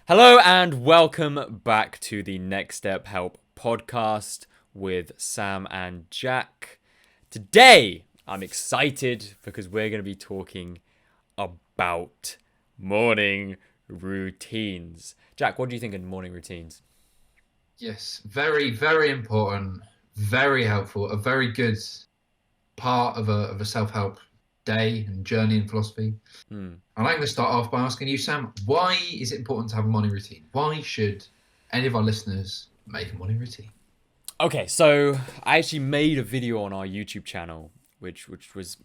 Hello and welcome back to the Next Step Help podcast with Sam and Jack. Today, I'm excited because we're going to be talking about morning routines. Jack, what do you think of morning routines? Yes, very, very important, very helpful, a very good part of a self-help day and journey in philosophy. Hmm. And I'm going to start off by asking you, Sam, why is it important to have a morning routine? Why should any of our listeners make a morning routine? Okay, so I actually made a video on our YouTube channel, which was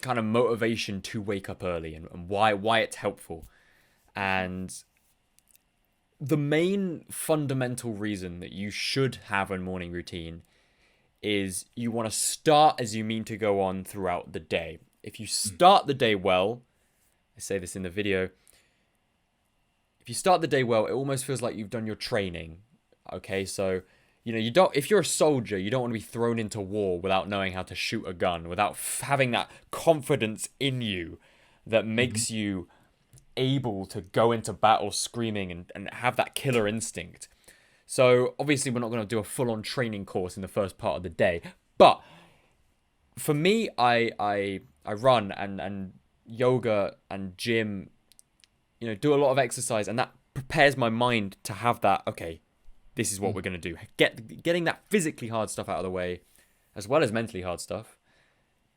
kind of motivation to wake up early and why it's helpful. And the main fundamental reason that you should have a morning routine is you want to start as you mean to go on throughout the day. If you start the day well, I say this in the video, if you start the day well, it almost feels like you've done your training. Okay, so you don't, if you're a soldier, you don't want to be thrown into war without knowing how to shoot a gun, without having that confidence in you that Mm-hmm. makes you able to go into battle screaming and have that killer instinct. So obviously we're not going to do a full-on training course in the first part of the day, but for me, I run and yoga and gym, do a lot of exercise, and that prepares my mind to have that. Okay, this is what we're going to do. Getting that physically hard stuff out of the way, as well as mentally hard stuff,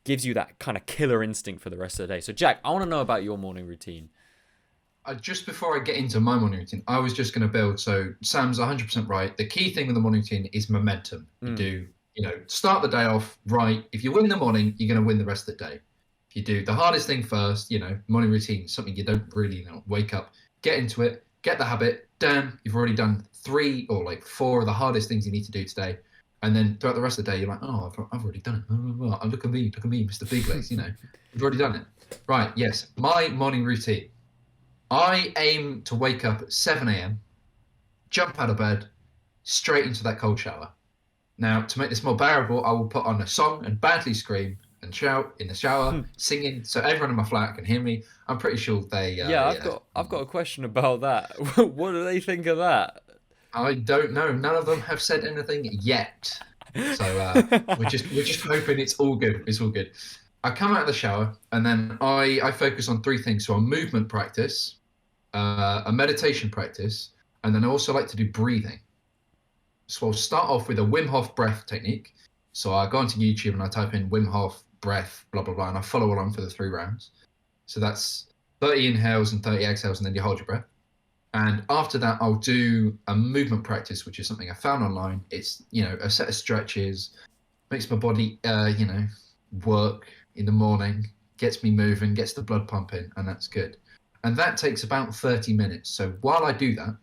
gives you that kind of killer instinct for the rest of the day. So Jack, I want to know about your morning routine. Just before I get into my morning routine, I was just going to build. So Sam's 100% right. The key thing with the morning routine is momentum. You Mm. do, start the day off right. If you win in the morning, you're going to win the rest of the day. If you do the hardest thing first, morning routine is something you don't really, wake up, get into it, get the habit. Damn, you've already done 3 or like 4 of the hardest things you need to do today. And then throughout the rest of the day, you're like, oh, I've already done it. Oh, look at me, Mr. Big Legs. You've already done it. Right. Yes. My morning routine. I aim to wake up at 7 a.m., jump out of bed, straight into that cold shower. Now, to make this more bearable, I will put on a song and badly scream and shout in the shower, singing, so everyone in my flat can hear me. I'm pretty sure they, Yeah, I've yeah. got a question about that. What do they think of that? I don't know. None of them have said anything yet. So we're just hoping it's all good. It's all good. I come out of the shower and then I focus on 3 things. So a movement practice, a meditation practice, and then I also like to do breathing. So I'll start off with a Wim Hof breath technique. So I go onto YouTube and I type in Wim Hof breath, blah, blah, blah, and I follow along for the 3 rounds. So that's 30 inhales and 30 exhales, and then you hold your breath. And after that, I'll do a movement practice, which is something I found online. It's, a set of stretches, makes my body, work in the morning, gets me moving, gets the blood pumping, and that's good. And that takes about 30 minutes. So while I do that,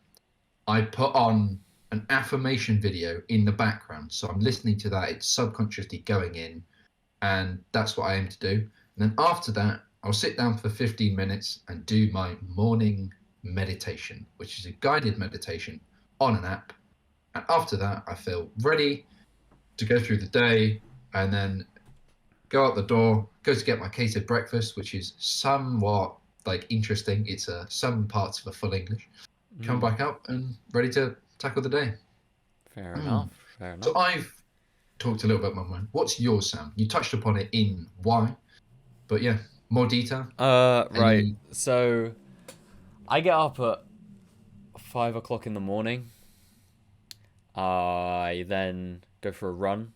I put on an affirmation video in the background. So I'm listening to that. It's subconsciously going in. And that's what I aim to do. And then after that, I'll sit down for 15 minutes and do my morning meditation, which is a guided meditation on an app. And after that, I feel ready to go through the day and then go out the door, go to get my catered breakfast, which is somewhat like interesting. It's some parts of a full English. Come Mm, back up and ready to tackle the day. fair Mm. enough. Fair So enough. I've talked a little bit about mine. What's yours, Sam? You touched upon it in why, but yeah, more detail. Right. Any? So I get up at 5 o'clock in the morning. I then go for a run.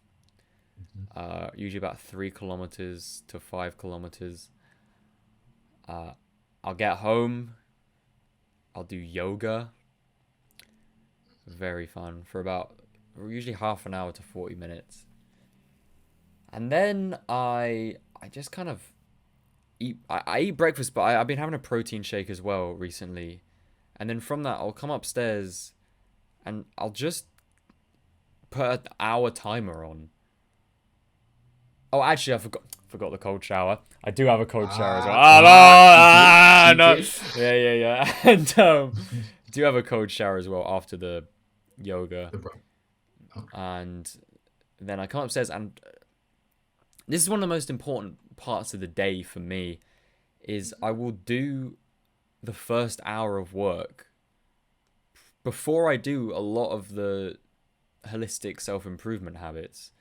Usually about 3 kilometers to 5 kilometers. Uh, I'll get home. I'll do yoga. Very fun for about usually half an hour to 40 minutes, and then I just kind of eat. I eat breakfast, but I've been having a protein shake as well recently, and then from that I'll come upstairs, and I'll just put an hour timer on. Oh, actually, I forgot the cold shower. I do have a cold shower as well. Ah, no, Keep it, keep no. it. Yeah, yeah, yeah. And do have a cold shower as well after the yoga, The right. Okay. and then I come upstairs, and this is one of the most important parts of the day for me. Is I will do the first hour of work before I do a lot of the holistic self-improvement habits.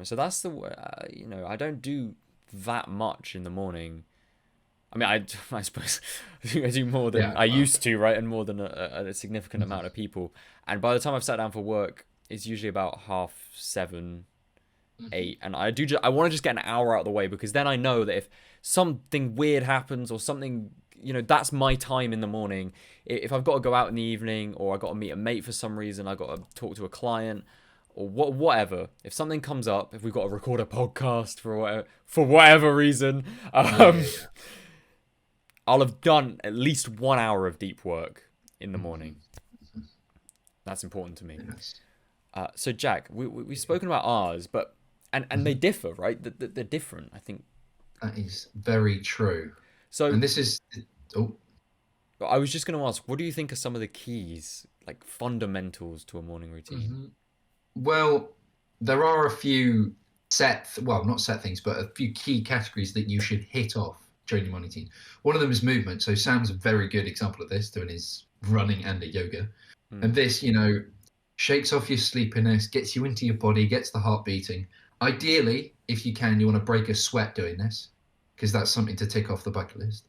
So that's I don't do that much in the morning. I mean, I suppose I do more than Yeah. I Well, used to, right? And more than a significant mhm, amount of people. And by the time I've sat down for work, it's usually about 7:30, mhm. 8. And I want to just get an hour out of the way, because then I know that if something weird happens or something, that's my time in the morning. If I've got to go out in the evening, or I got to meet a mate for some reason, I got to talk to a client, or whatever. If something comes up, if we've got to record a podcast for whatever reason, Yeah, um, yeah, yeah. I'll have done at least 1 hour of deep work in the morning. Mhm, mhm. That's important to me. Yes. So Jack, we've spoken about ours, but and they Mhm. differ, right? They're different, I think. That is very true. So And this is, oh, I was just going to ask, what do you think are some of the keys, like fundamentals to a morning routine? mhm. Well, there are a few well, not set things, but a few key categories that you should hit off during your morning routine. One of them is movement. So Sam's a very good example of this, doing his running and a yoga. Hmm. And this, shakes off your sleepiness, gets you into your body, gets the heart beating. Ideally, if you can, you want to break a sweat doing this, because that's something to tick off the bucket list.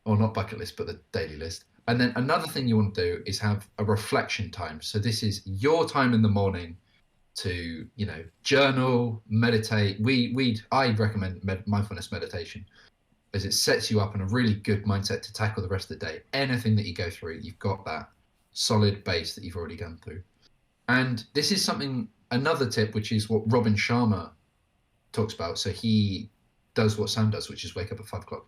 Or not bucket list, but the daily list. And then another thing you want to do is have a reflection time. So this is your time in the morning to journal, meditate. I recommend mindfulness meditation, as it sets you up in a really good mindset to tackle the rest of the day. Anything that you go through, you've got that solid base that you've already gone through. And this is another tip, which is what Robin Sharma talks about. So he does what Sam does, which is wake up at 5 o'clock,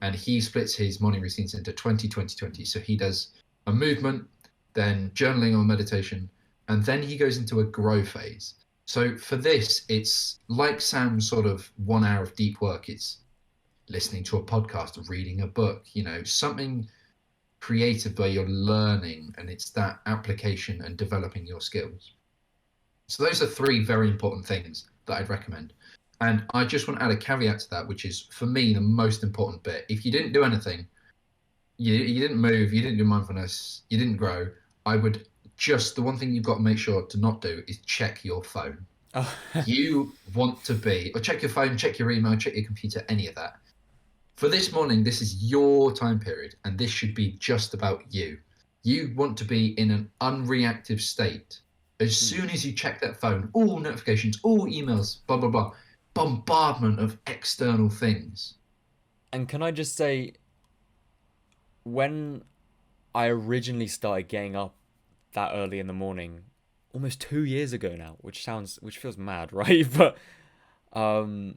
and he splits his morning routines into 20 20 20. So he does a movement, then journaling or meditation, and then he goes into a grow phase. So for this, it's like Sam's sort of 1 hour of deep work. It's listening to a podcast, reading a book, something creative where you're learning, and it's that application and developing your skills. So those are three very important things that I'd recommend. And I just want to add a caveat to that, which is for me the most important bit. If you didn't do anything, you didn't move, you didn't do mindfulness, you didn't grow, I would just, the one thing you've got to make sure to not do is check your phone. Oh, You want to be, or check your phone, check your email, check your computer, any of that. For this morning, this is your time period, and this should be just about you. You want to be in an unreactive state. As hmm. soon as you check that phone, all notifications, all emails, blah, blah, blah, bombardment of external things. And can I just say, when I originally started getting up that early in the morning, almost 2 years ago now, which feels mad, right? But um,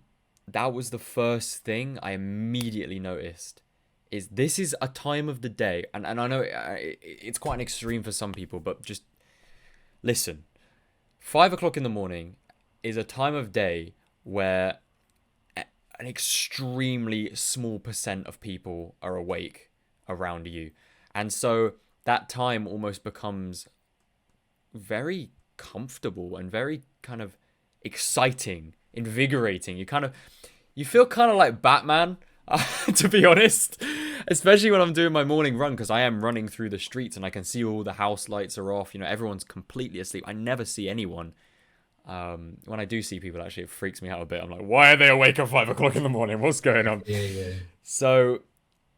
that was the first thing I immediately noticed. This is a time of the day, and I know it's quite an extreme for some people, but just listen. 5 o'clock in the morning is a time of day where an extremely small percent of people are awake around you. And so that time almost becomes very comfortable and very kind of exciting, invigorating. You feel kind of like Batman, to be honest. Especially when I'm doing my morning run, because I am running through the streets and I can see all the house lights are off. Everyone's completely asleep. I never see anyone. When I do see people, actually, it freaks me out a bit. I'm like, why are they awake at 5 o'clock in the morning? What's going on? Yeah, yeah. So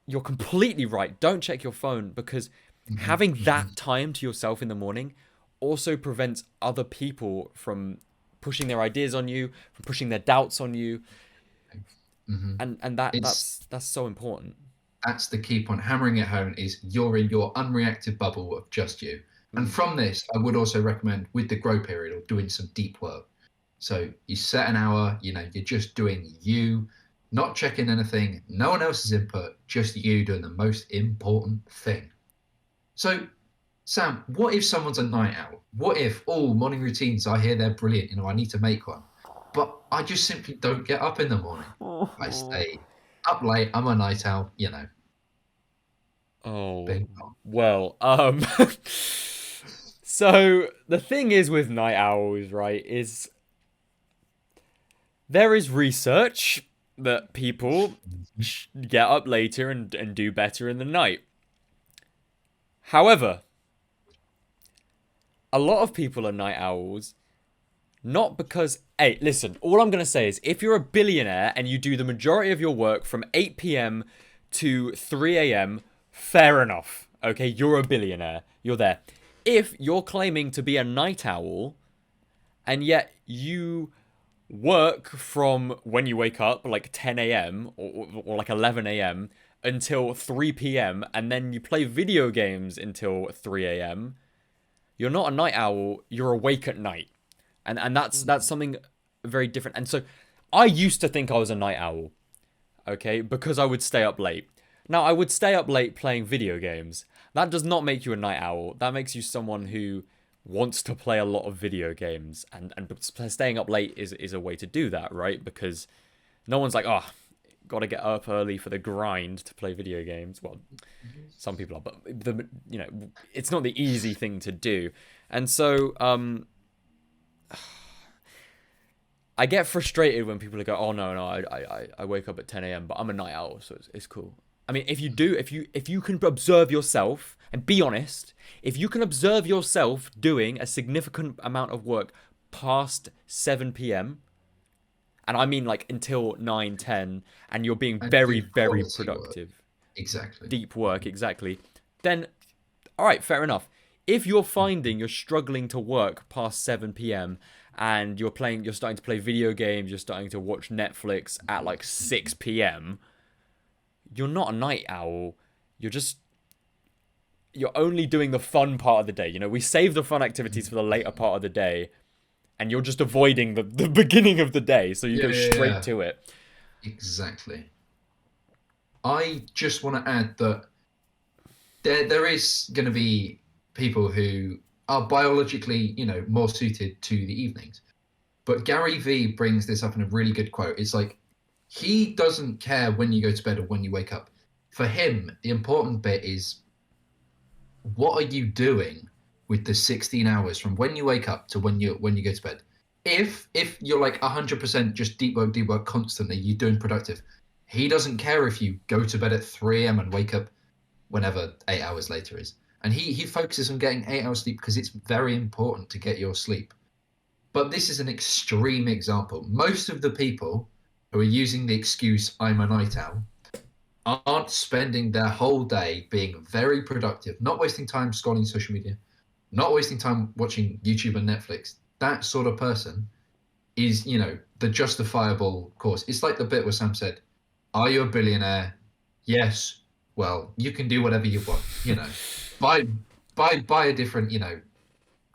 you're completely right. Don't check your phone, because Mm-hmm, having mm-hmm. that time to yourself in the morning also prevents other people from pushing their ideas on you, from pushing their doubts on you, Mm-hmm. and that It's that's so important. That's the key point. Hammering it home is you're in your unreactive bubble of just you. And Mm. from this, I would also recommend with the grow period or doing some deep work. So you set an hour, you're just doing you, not checking anything, no one else's input, just you doing the most important thing. So, Sam, what if someone's a night owl? What if all morning routines, I hear they're brilliant, I need to make one, but I just simply don't get up in the morning. I stay up late, I'm a night owl. Oh, Bing. well, so the thing is with night owls, right, is there is research that people Mhm. get up later and do better in the night. However, a lot of people are night owls. Not because, hey, listen, all I'm going to say is if you're a billionaire and you do the majority of your work from 8 p.m. to 3 a.m., fair enough. Okay, you're a billionaire. You're there. If you're claiming to be a night owl and yet you work from when you wake up, like 10 a.m. or like 11 a.m. until 3 p.m. and then you play video games until 3 a.m., you're not a night owl, you're awake at night. And that's something very different. And so I used to think I was a night owl, okay, because I would stay up late. Now, I would stay up late playing video games. That does not make you a night owl. That makes you someone who wants to play a lot of video games. And staying up late is a way to do that, right? Because no one's like, oh, got to get up early for the grind to play video games. Well, some people are, but it's not the easy thing to do. And so, I get frustrated when people go, "Oh no, I wake up at 10 a.m. but I'm a night owl, so it's cool." I mean, if you can observe yourself and be honest, if you can observe yourself doing a significant amount of work past 7 p.m., and I mean like until 9, 10, and you're being And very, good very quality work. productive, Exactly. deep work, exactly, then all right, fair enough. If you're finding you're struggling to work past 7 p.m. and you're starting to play video games, you're starting to watch Netflix at like 6 p.m., you're not a night owl. You're only doing the fun part of the day. You know, we save the fun activities for the later part of the day, and you're just avoiding the beginning of the day, so you Yeah, go yeah, straight yeah. to it. Exactly. I just want to add that there is going to be people who are biologically, more suited to the evenings. But Gary Vee brings this up in a really good quote. It's like he doesn't care when you go to bed or when you wake up. For him, the important bit is what are you doing with the 16 hours from when you wake up to when you go to bed? If you're like 100% just deep work constantly, you're doing productive. He doesn't care if you go to bed at 3 a.m. and wake up whenever 8 hours later is. And he focuses on getting 8 hours sleep because it's very important to get your sleep. But this is an extreme example. Most of the people who are using the excuse I'm a night owl aren't spending their whole day being very productive, not wasting time scrolling social media, not wasting time watching YouTube and Netflix. That sort of person is, the justifiable course. It's like the bit where Sam said, are you a billionaire? Yes. Well, you can do whatever you want, buy buy a different,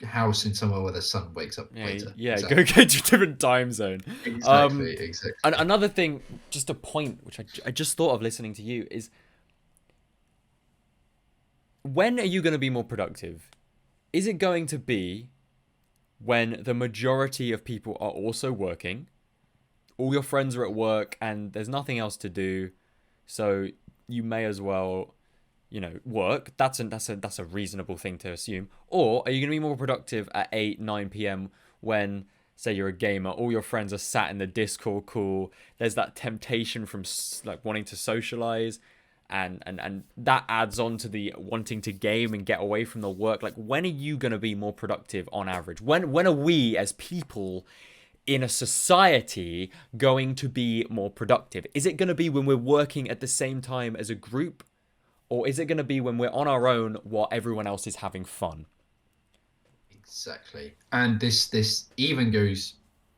house in somewhere where the sun wakes up Yeah, later. yeah. Go Exactly. get your different time zone. Exactly. Exactly. Another thing, just a point which I just thought of listening to you is, when are you going to be more productive? Is it going to be when the majority of people are also working, all your friends are at work, and there's nothing else to do, so you may as well, work? That's a reasonable thing to assume. Or are you going to be more productive at 8, 9 p.m. when, say, you're a gamer, all your friends are sat in the Discord call, there's that temptation from like wanting to socialize, and that adds on to the wanting to game and get away from the work. Like, when are you going to be more productive on average? When are we as people in a society going to be more productive? Is it going to be when we're working at the same time as a group, or is it going to be when we're on our own while everyone else is having fun? Exactly. And this even goes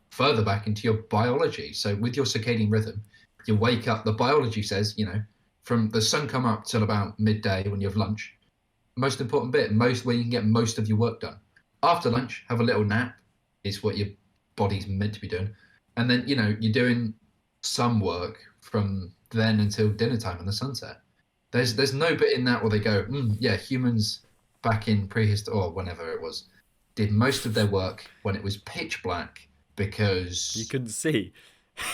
further back into your biology. So with your circadian rhythm, you wake up, the biology says, from the sun come up till about midday when you have lunch, most important bit, most where you can get most of your work done. After lunch, have a little nap, is what your body's meant to be doing. And then, you're doing some work from then until dinner time and the sunset. There's no bit in that where they go, yeah, humans back in prehistory or whenever it was, did most of their work when it was pitch black You because couldn't see.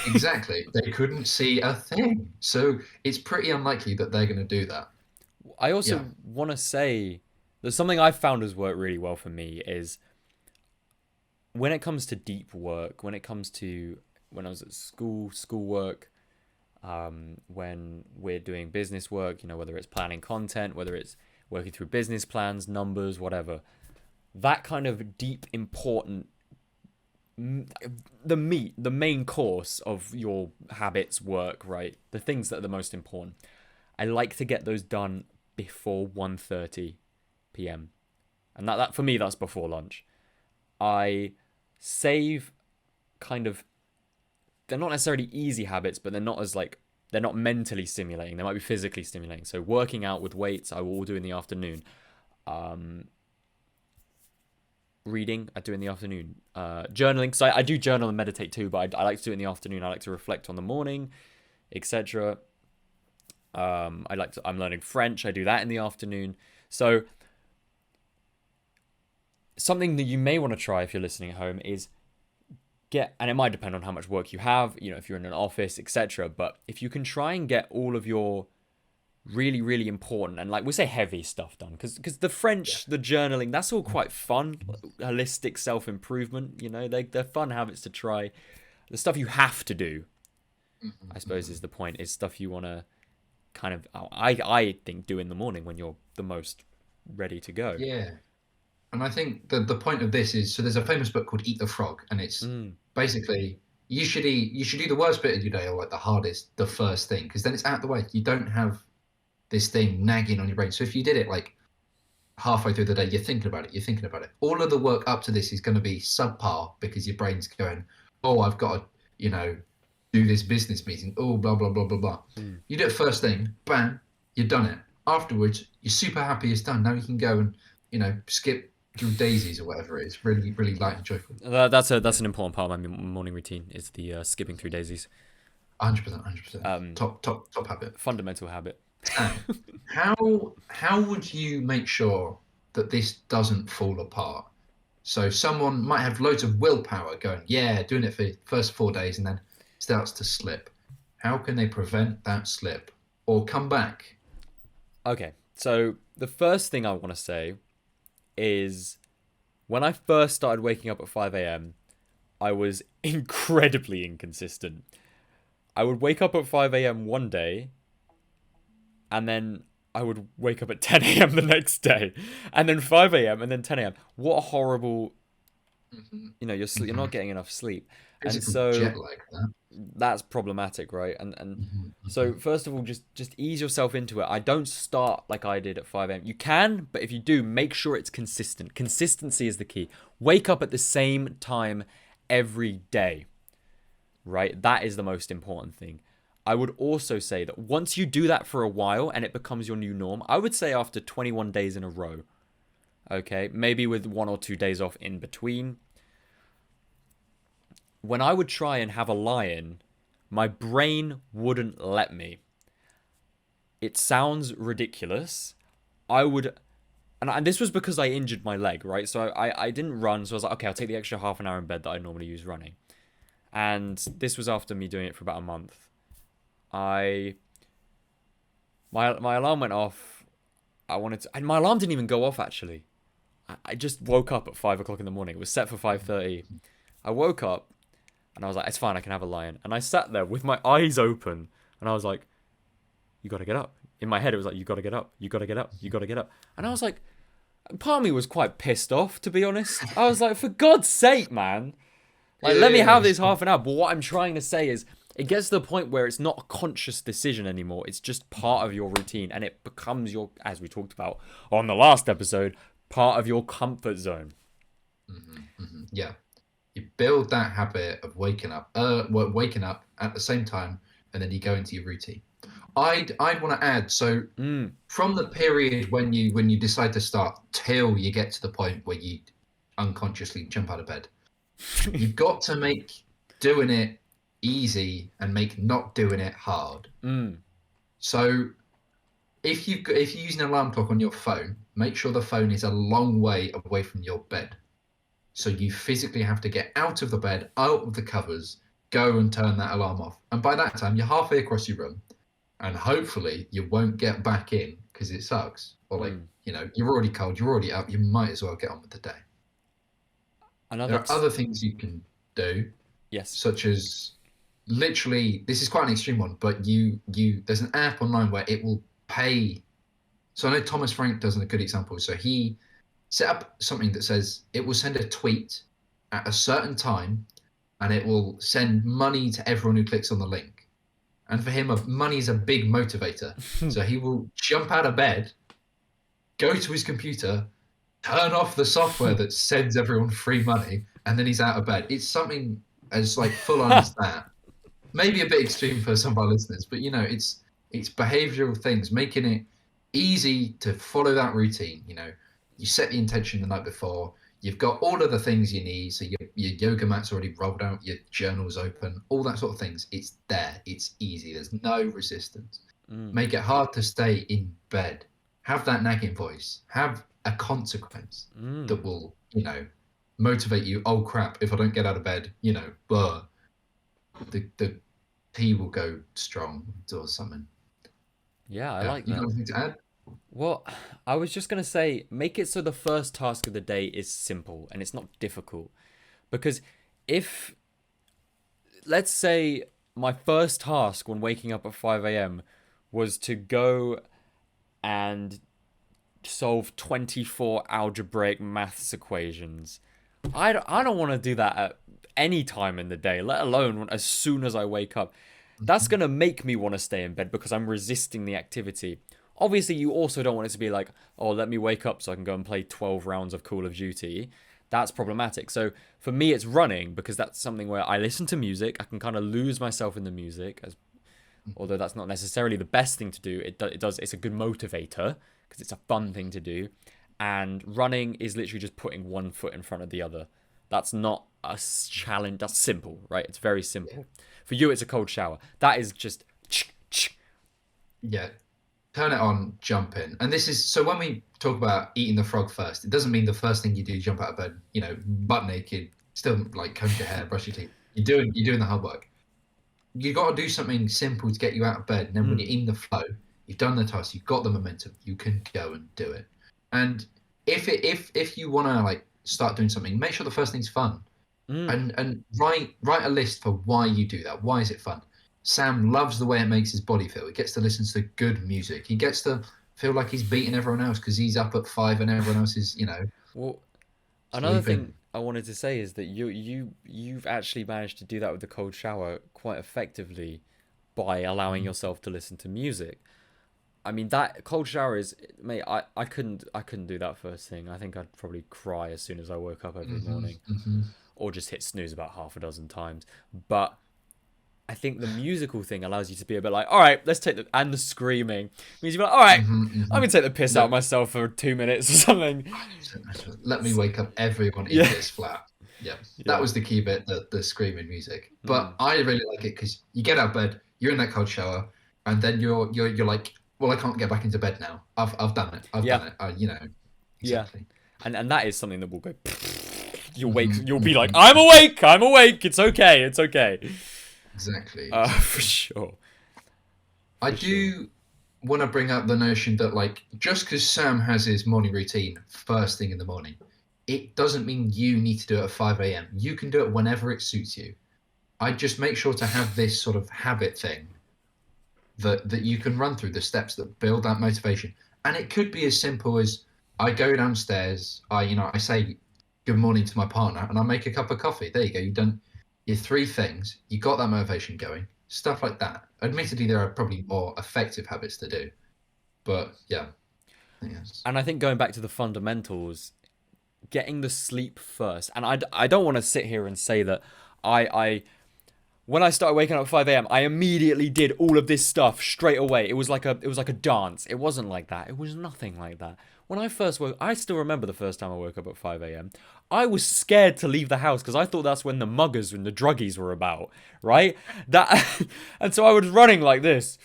exactly they couldn't see a thing. So it's pretty unlikely that they're going to do that. I Yeah. also want to say there's something I've found has worked really well for me is when it comes to deep work, when it comes to when I was at schoolwork, when we're doing business work, whether it's planning content, whether it's working through business plans, numbers, whatever. that kind of deep, important, the main course of your habits, work, right? The things that are the most important. I like to get those done before 1:30 p.m. And that for me, that's before lunch. I save kind of, they're not necessarily easy habits, but they're not as like, they're not mentally stimulating. They might be physically stimulating. So working out with weights, I will do in the afternoon. Um, Reading, I do in the afternoon. Journaling, because I do journal and meditate too, but I like to do it in the afternoon. I like to reflect on the morning, etc. I'm learning French. I do that in the afternoon. So something that you may want to try if you're listening at home is and it might depend on how much work you have, if you're in an office, etc. But if you can try and get all of your really, really important and, like, we say, heavy stuff done, because the French, the journaling, that's all quite fun, holistic self-improvement, they're fun habits to try. The stuff you have to do, I suppose, is the point, is stuff you want to kind of, I think, do in the morning when you're the most ready to go. Yeah. And I think the point of this is, so there's a famous book called Eat the Frog, and it's basically you should do the worst bit of your day, or like the hardest, the first thing, because then it's out of the way. You don't have this thing nagging on your brain. So if you did it like halfway through the day, you're thinking about it. All of the work up to this is going to be subpar because your brain's going, oh, I've got to, do this business meeting. Oh, blah, blah, blah, blah, blah. You do it first thing, bam, you've done it. Afterwards, you're super happy it's done. Now you can go and, skip through daisies or whatever it is. Really, really light and joyful. That's an important part of my morning routine, is the skipping through daisies. 100%. Top habit. Fundamental habit. How would you make sure that this doesn't fall apart? So someone might have loads of willpower going, yeah, doing it for the first 4 days, and then starts to slip. How can they prevent that slip or come back? Okay, so the first thing I want to say is, when I first started waking up at 5 a.m., I was incredibly inconsistent. I would wake up at 5 a.m. one day, and then I would wake up at 10 a.m. the next day, and then 5 a.m. and then 10 a.m. What a horrible, you're not getting enough sleep. Physical and so jet lag, that's problematic, right? And so first of all, just ease yourself into it. I don't start like I did at 5 a.m. You can, but if you do, make sure it's consistent. Consistency is the key. Wake up at the same time every day, right? That is the most important thing. I would also say that once you do that for a while and it becomes your new norm, I would say after 21 days in a row, okay, maybe with 1 or 2 days off in between, when I would try and have a lie-in, my brain wouldn't let me. It sounds ridiculous. And this was because I injured my leg, right? So I didn't run, so I was like, okay, I'll take the extra half an hour in bed that I normally use running. And this was after me doing it for about a month. My alarm went off. And my alarm didn't even go off, actually. I just woke up at 5 o'clock in the morning. It was set for 5:30. I woke up and I was like, it's fine, I can have a lie-in. And I sat there with my eyes open and I was like, you gotta get up. In my head, it was like, you gotta get up, you gotta get up, you gotta get up. And I was like, part of me was quite pissed off, to be honest. I was like, for God's sake, man. Like, let me have this half an hour. But what I'm trying to say is, it gets to the point where it's not a conscious decision anymore. It's just part of your routine. And it becomes your, as we talked about on the last episode, part of your comfort zone. Yeah. You build that habit of waking up at the same time, and then you go into your routine. I'd want to add, so from the period when you decide to start till you get to the point where you unconsciously jump out of bed, you've got to make doing it easy and make not doing it hard. So if you use an alarm clock on your phone, make sure the phone is a long way away from your bed. So you physically have to get out of the bed, out of the covers, go and turn that alarm off. And by that time, you're halfway across your room, and hopefully you won't get back in because it sucks. Or you're already cold, you're already up, you might as well get on with the day. There are other things you can do. Yes. Such as, literally, this is quite an extreme one, but there's an app online where it will pay. So I know Thomas Frank does a good example. So he set up something that says it will send a tweet at a certain time, and it will send money to everyone who clicks on the link. And for him, money is a big motivator. So he will jump out of bed, go to his computer, turn off the software that sends everyone free money, and then he's out of bed. It's something as like full on as that. Maybe a bit extreme for some of our listeners, but it's behavioral things, making it easy to follow that routine. You set the intention the night before. You've got all of the things you need. So your yoga mat's already rolled out, your journal's open, all that sort of things. It's there. It's easy. There's no resistance. Make it hard to stay in bed. Have that nagging voice. Have a consequence that will, motivate you. Oh crap! If I don't get out of bed, the tea will go strong or something. Yeah, I like You that. got anything to add? Well, I was just gonna say, make it so the first task of the day is simple and it's not difficult. Because if, let's say, my first task when waking up at 5 a.m. was to go and solve 24 algebraic maths equations, I don't want to do that at any time in the day, let alone as soon as I wake up. That's going to make me want to stay in bed because I'm resisting the activity. Obviously, you also don't want it to be like, oh, let me wake up so I can go and play 12 rounds of Call of Duty. That's problematic. So for me, it's running because that's something where I listen to music. I can kind of lose myself in the music, although that's not necessarily the best thing to do. It's a good motivator because it's a fun thing to do. And running is literally just putting one foot in front of the other. That's not a challenge. That's simple, right? It's very simple. For you, it's a cold shower. That is just. Yeah. Turn it on, jump in. And this is so when we talk about eating the frog first, it doesn't mean the first thing you do, jump out of bed, butt naked, still like comb your hair, brush your teeth. You're doing the hard work. You got to do something simple to get you out of bed. And then when you're in the flow, you've done the task, you've got the momentum, you can go and do it. And if you want to like start doing something, make sure the first thing's fun. And write a list for why you do that. Why is it fun? Sam loves the way it makes his body feel. He gets to listen to good music. He gets to feel like he's beating everyone else because he's up at 5 and everyone else is, Well, another sleeping. thing I wanted to say is that you've actually managed to do that with the cold shower quite effectively by allowing yourself to listen to music. I mean, that cold shower is, mate. I couldn't do that first thing. I think I'd probably cry as soon as I woke up every morning, or just hit snooze about half a dozen times. But I think the musical thing allows you to be a bit like, all right, let's take the screaming means you're like, all right, I'm gonna take the piss out of myself for 2 minutes or something. Let me wake up everyone in this flat. Yeah, that was the key bit, the screaming music. But I really like it because you get out of bed, you're in that cold shower, and then you're like, well, I can't get back into bed now. I've done it. I've done it. Exactly. And that is something that will go. You'll be like, I'm awake. It's okay. Exactly. For sure. I do want to bring up the notion that, like, just because Sam has his morning routine first thing in the morning, it doesn't mean you need to do it at 5 a.m. You can do it whenever it suits you. I just make sure to have this sort of habit thing that you can run through the steps that build that motivation. And it could be as simple as I go downstairs, I say good morning to my partner, and I make a cup of coffee. There you go. You've done your 3 things. You got that motivation going. Stuff like that. Admittedly, there are probably more effective habits to do, but yeah. And I think going back to the fundamentals, getting the sleep first. And I don't want to sit here and say that I when I started waking up at 5 a.m., I immediately did all of this stuff straight away. It was like a dance. It wasn't like that. It was nothing like that. When I first woke, I still remember the first time I woke up at 5 a.m. I was scared to leave the house because I thought that's when the muggers and the druggies were about, right? And so I was running like this.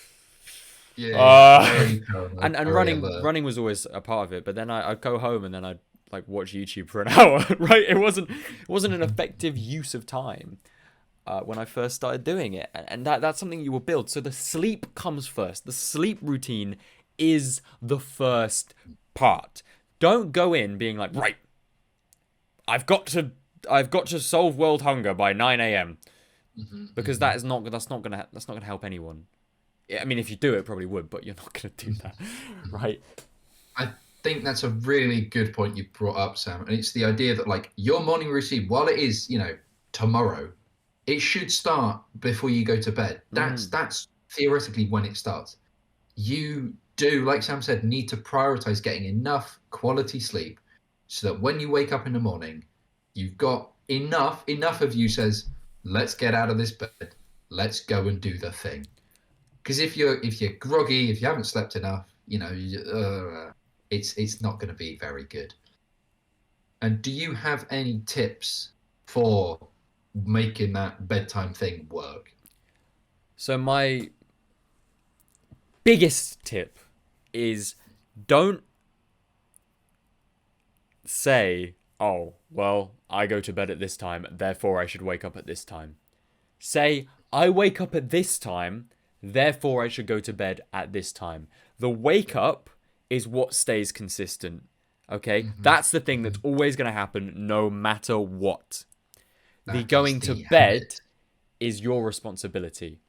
And running was always a part of it. But then I'd go home and then I'd like watch YouTube for an hour, right? It wasn't an effective use of time. When I first started doing it, and that's something you will build. So the sleep comes first. The sleep routine is the first part. Don't go in being like, right, I've got to solve world hunger by 9 a.m. Because that's not gonna help anyone. I mean, if you do it, probably would, but you're not gonna do that, right? think that's a really good point you brought up, Sam. And it's the idea that like your morning routine, while it is, tomorrow, it should start before you go to bed. That's Mm. that's theoretically when it starts. You do, like Sam said, need to prioritize getting enough quality sleep so that when you wake up in the morning, you've got enough of you says, let's get out of this bed, let's go and do the thing. Because if you're groggy, if you haven't slept enough, it's not going to be very good. And do you have any tips for making that bedtime thing work? So my biggest tip is don't say, "Oh, well, I go to bed at this time, therefore I should wake up at this time." Say, "I wake up at this time, therefore I should go to bed at this time." The wake up is what stays consistent. Okay? Hmm. That's the thing that's Hmm. always going to happen no matter what. The That is going to the bed habit. is your responsibility.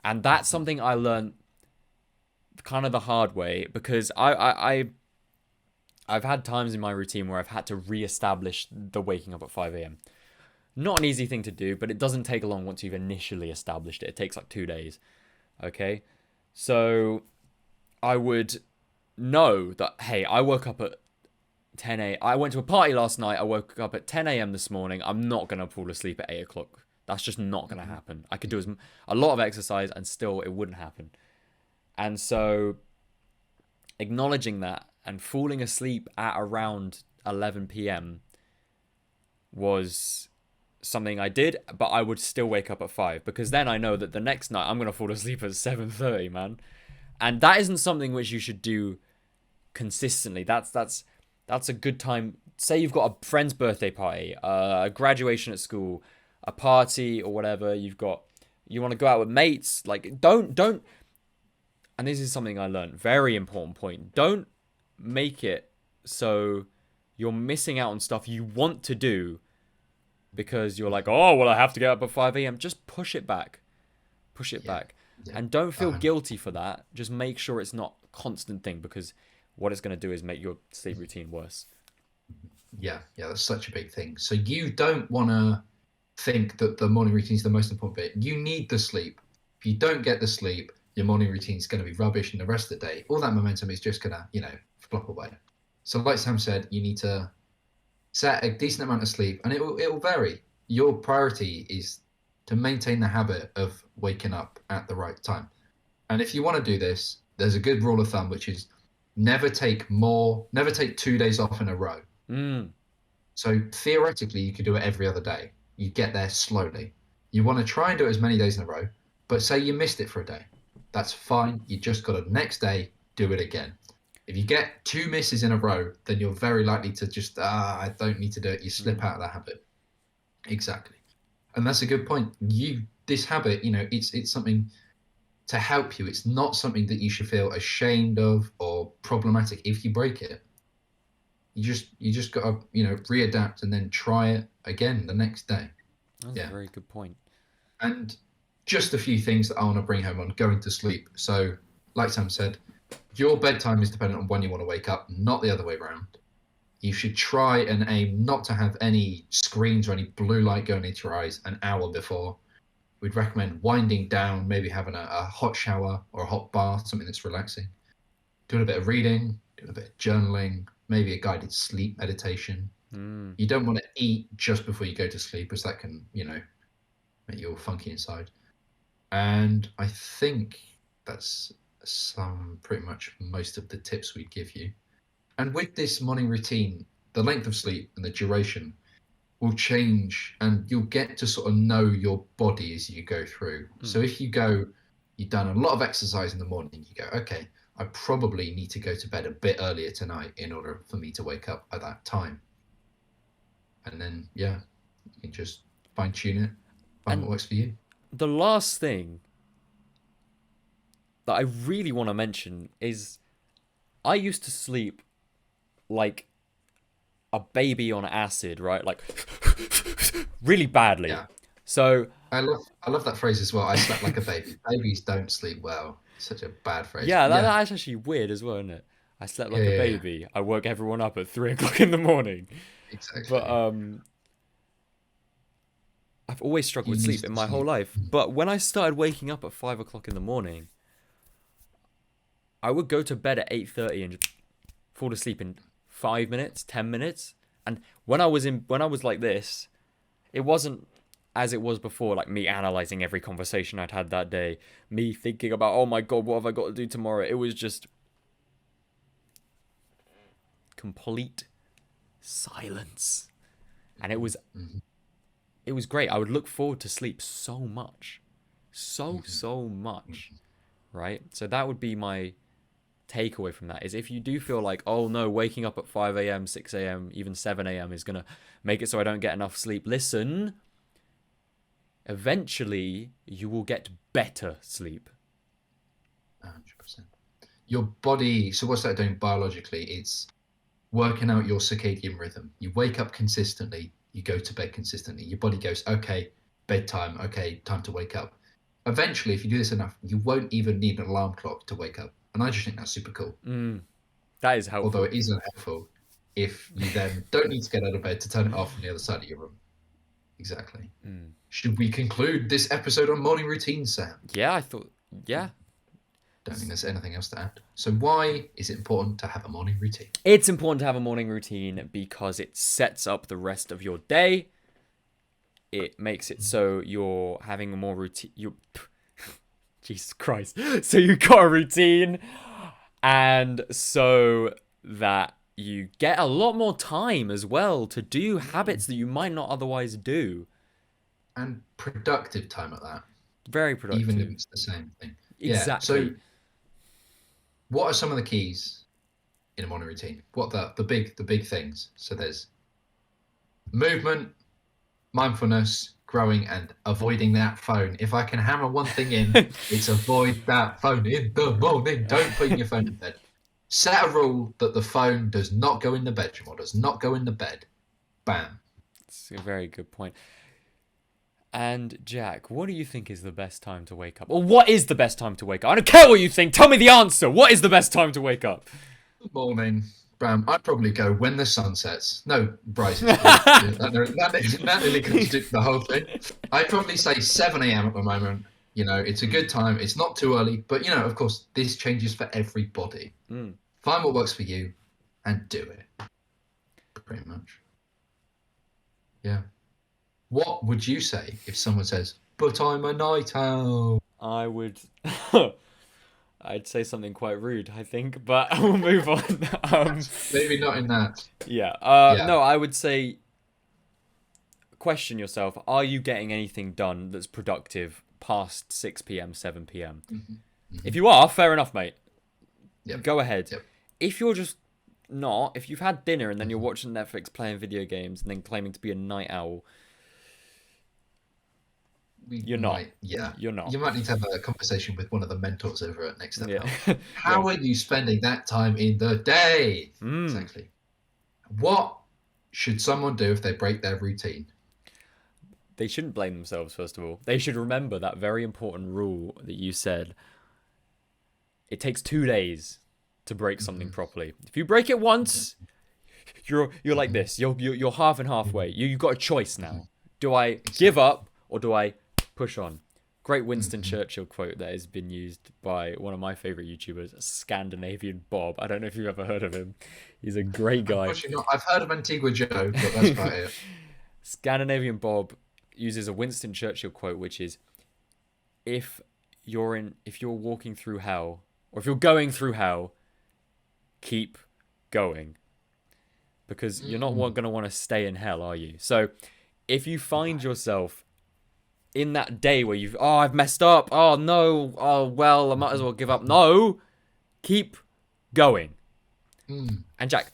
And that's something I learned kind of the hard way because I've had times in my routine where I've had to re-establish the waking up at 5 a.m. Not an easy thing to do, but it doesn't take long once you've initially established it. It takes like 2 days. Okay? So I would know that, hey, I woke up at 10 a.m. I went to a party last night. I woke up at 10 a.m. this morning. I'm not going to fall asleep at 8 o'clock. That's just not going to Mhm. happen. I could do a lot of exercise and still it wouldn't happen. And so acknowledging that and falling asleep at around 11 p.m. was something I did, but I would still wake up at 5 because then I know that the next night I'm going to fall asleep at 7:30, man. And that isn't something which you should do consistently. That's a good time. Say you've got a friend's birthday party, a graduation at school, a party or whatever. You want to go out with mates. Like don't. And this is something I learned. Very important point. Don't make it so you're missing out on stuff you want to do because you're like, oh well, I have to get up at 5 a.m. Just push it back. Push it Yeah, back. yeah, And don't feel 100. guilty for that. Just make sure it's not a constant thing because what it's going to do is make your sleep routine worse. Yeah, yeah, that's such a big thing. So you don't want to think that the morning routine is the most important bit. You need the sleep. If you don't get the sleep, your morning routine is going to be rubbish, and the rest of the day, all that momentum is just gonna, flop away. So, like Sam said, you need to set a decent amount of sleep, and it will vary. Your priority is to maintain the habit of waking up at the right time. And if you want to do this, there's a good rule of thumb, which is never take 2 days off in a row. Mm. So theoretically, you could do it every other day. You get there slowly. You want to try and do it as many days in a row, but say you missed it for a day. That's fine. You just got to next day do it again. If you get two misses in a row, then you're very likely to just, I don't need to do it. You slip Mm. out of that habit. Exactly. And that's a good point. This habit, it's something to help you. It's not something that you should feel ashamed of or problematic if you break it. You just got to readapt and then try it again the next day. That's a Yeah. very good point. And just a few things that I want to bring home on going to sleep. So like Sam said, your bedtime is dependent on when you want to wake up, not the other way around. You should try and aim not to have any screens or any blue light going into your eyes an hour before. We'd recommend winding down, maybe having a hot shower or a hot bath, something that's relaxing, doing a bit of reading, doing a bit of journaling, maybe a guided sleep meditation. Mm. You don't want to eat just before you go to sleep, as that can, make you all funky inside. And I think that's some pretty much most of the tips we'd give you. And with this morning routine, the length of sleep and the duration will change, and you'll get to sort of know your body as you go through. So Mm. if you've done a lot of exercise in the morning, you go, okay, I probably need to go to bed a bit earlier tonight in order for me to wake up at that time. And then, yeah, you can just fine tune it, find what And works for you. the last thing that I really want to mention is I used to sleep like a baby on acid, right? Like really badly. Yeah, So I love that phrase as well. I slept like a baby. Babies don't sleep well. Such a bad phrase, yeah, but yeah, that's actually weird as well, isn't it? I slept Yeah, like a yeah, yeah. baby. I woke everyone up at 3 o'clock in the morning. But Exactly. I've always struggled You with need sleep in to my whole sleep. life. But when I started waking up at 5 o'clock in the morning, I would go to bed at 8:30 and just fall asleep in 5 minutes, 10 minutes. And when I was like this, it wasn't as it was before, like me analyzing every conversation I'd had that day, me thinking about, oh my god, what have I got to do tomorrow? It was just complete silence. And Mhm. it was great. I would look forward to sleep so much. Mhm. So much. Right? So that would be my takeaway from that is if you do feel like, oh no, waking up at 5 a.m., 6 a.m., even 7 a.m. is going to make it so I don't get enough sleep. Listen, eventually you will get better sleep. 100%. Your body, so what's that doing biologically? It's working out your circadian rhythm. You wake up consistently, you go to bed consistently. Your body goes, okay, bedtime, okay, time to wake up. Eventually, if you do this enough, you won't even need an alarm clock to wake up. And I just think that's super cool. That is Although helpful. it isn't helpful if you then don't need to get out of bed to turn it off on the other side of your room. Exactly. Should we conclude this episode on morning routines, Sam? Yeah, I thought, yeah. Don't think there's anything else to add. So, why is it important to have a morning routine? It's important to have a morning routine because it sets up the rest of your day. It makes it so you're having a more routine. Jesus Christ. So you got a routine, and so that you get a lot more time as well to do habits that you might not otherwise do. And productive time at that, Very even if productive. it's the same thing. Yeah. So, Exactly. what are some of the keys in a morning routine? What the big things? So there's movement, mindfulness, growing, and avoiding that phone. If I can hammer one thing in, it's avoid that phone in the morning. Don't put your phone in bed. Set a rule that the phone does not go in the bedroom or does not go in the bed. Bam. It's a very good point. And Jack, what do you think is the best time to wake up? Or what is the best time to wake up? I don't care what you think. Tell me the answer. What is the best time to wake up? Good morning. Bam. I'd probably go when the sun sets. No, rises. That nearly contradicts the whole thing. I'd probably say 7 a.m. at the moment. It's a good time. It's not too early, but of course, this changes for everybody. Find what works for you and do it. Pretty much. Yeah. What would you say if someone says, but I'm a night owl? I would. I'd say something quite rude, I think, but we'll move on. Maybe not in that. Yeah. Yeah. No, I would say question yourself: are you getting anything done that's productive past 6 p.m., 7 p.m.? If you are, fair enough, mate. Yep. Go ahead. Yep. If you're just not, if you've had dinner and then you're watching Netflix, playing video games, and then claiming to be a night owl, you're not. Yeah. You're not. You might need to have a conversation with one of the mentors over at Next Step Yeah. Health. How are you spending that time in the day? Exactly. What should someone do if they break their routine? They shouldn't blame themselves, first of all. They should remember that very important rule that you said. It takes 2 days to break something properly. If you break it once, you're like this. You're half and halfway. You've got a choice now. Do I give up or do I push on? Great Winston Churchill quote that has been used by one of my favorite YouTubers, Scandinavian Bob. I don't know if you've ever heard of him. He's a great guy. Unfortunately not. I've heard of Antigua Joe, but that's about it. Scandinavian Bob uses a Winston Churchill quote, which is, if you're walking through hell, or if you're going through hell, keep going. Because you're not going to want to stay in hell, are you? So if you find yourself in that day where I've messed up. Oh, no. Oh, well, I might as well give up. No. Keep going. And Jack,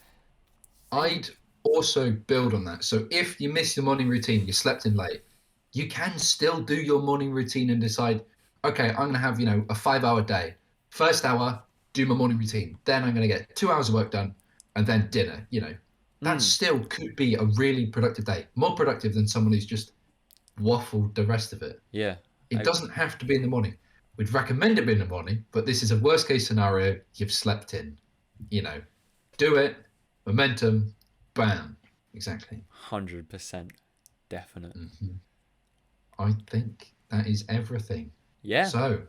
I'd also build on that. So if you miss your morning routine, you slept in late, you can still do your morning routine and decide, okay, I'm going to have, a 5-hour day. First hour, do my morning routine. Then I'm going to get 2 hours of work done and then dinner, That still could be a really productive day. More productive than someone who's just waffled the rest of it. Yeah. It doesn't have to be in the morning. We'd recommend it be in the morning, but this is a worst case scenario. You've slept in. you know, do it, momentum, bam. Exactly. 100%. Definite. I think that is everything. Yeah. So,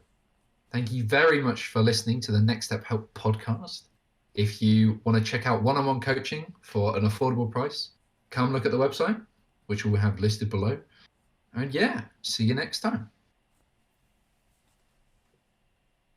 thank you very much for listening to the Next Step Help podcast. If you want to check out one-on-one coaching for an affordable price, come look at the website, which we'll have listed below. And yeah, see you next time.